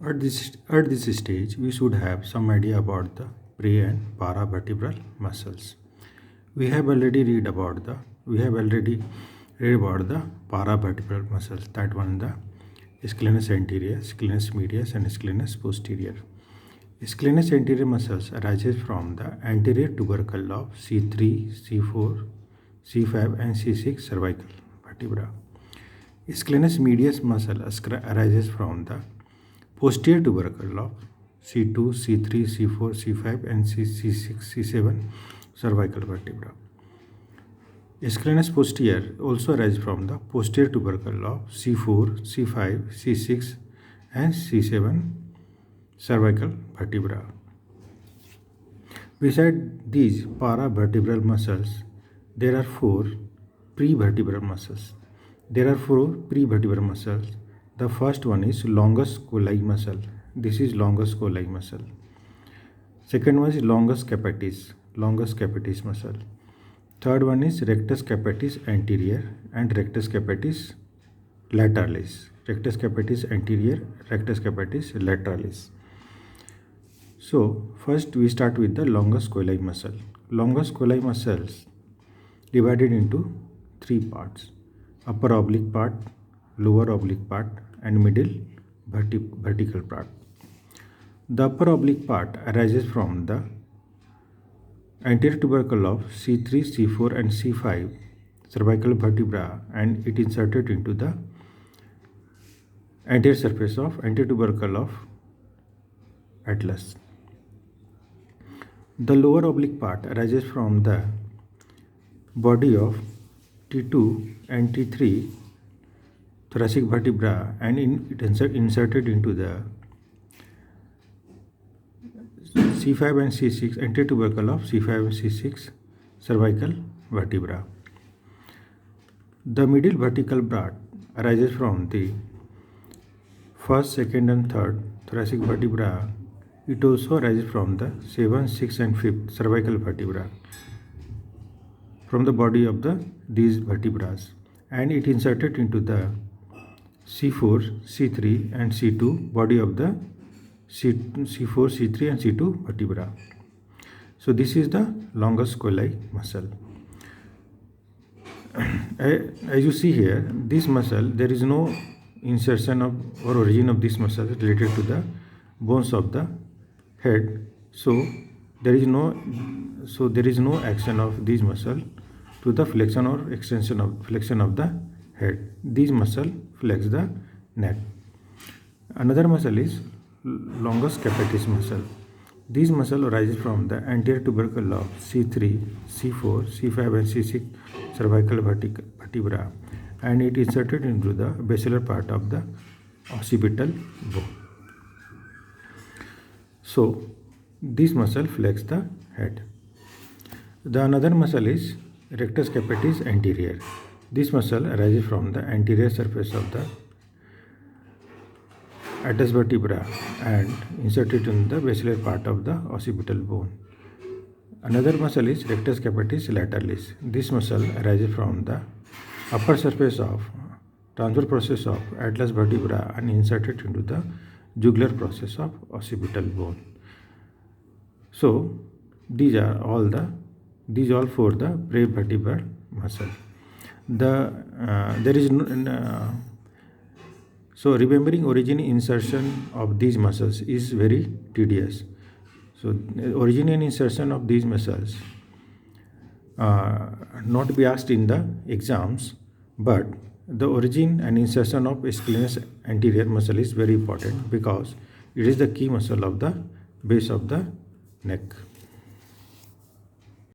At this stage, we should have some idea about the pre and paravertebral muscles. We have already read about the paravertebral muscles. That one, the scalenus anterior, scalenus medius, and scalenus posterior. Scalenus anterior muscles arises from the anterior tubercle of C3, C4, C5, and C6 cervical vertebra. Scalenus medius muscle arises from the posterior tubercle of C2, C3, C4, C5, and C6, C7 cervical vertebra. Scalenus posterior also arises from the posterior tubercle of C4, C5, C6, and C7 cervical vertebra. Beside these paravertebral muscles, there are four prevertebral muscles. The first one is longus colli muscle. This is longus colli muscle. Second one is longus capitis muscle. Third one is rectus capitis anterior and rectus capitis lateralis. Rectus capitis anterior, rectus capitis lateralis. So first we start with the longus colli muscle. Longus colli muscles divided into three parts: upper oblique part, lower oblique part, and middle vertical part. The upper oblique part arises from the anterior tubercle of C3, C4, and C5 cervical vertebra, and it inserted into the anterior surface of anterior tubercle of atlas. The lower oblique part arises from the body of T2 and T3 thoracic vertebra, and it inserted into the C5 and C6 anterior tubercle of C5 and C6 cervical vertebra. The middle vertical part arises from the first, second, and third thoracic vertebra. It also arises from the 7th, 6th, and 5th cervical vertebra from the body of these vertebrae, and it inserted into the C4, C3, and C2 body of the C4, C3, and C2 vertebra. So this is the longus colli muscle. As you see here, this muscle, there is no insertion of or origin of this muscle related to the bones of the head. So there is no action of this muscle to the flexion or extension of flexion of the head. This muscle flex the neck. Another muscle is longus capitis muscle. This muscle arises from the anterior tubercle of C3, C4, C5, and C6 cervical vertebra, and it is inserted into the basilar part of the occipital bone. So this muscle flex the head. The another muscle is rectus capitis anterior. This muscle arises from the anterior surface of the atlas vertebra and inserted in the basilar part of the occipital bone. Another muscle is rectus capitis lateralis. This muscle arises from the upper surface of transverse process of atlas vertebra and inserted into the jugular process of occipital bone. So these all for the prevertebral muscle. So remembering origin insertion of these muscles is very tedious. So origin and insertion of these muscles not be asked in the exams, but the origin and insertion of scalenus anterior muscle is very important because it is the key muscle of the base of the neck.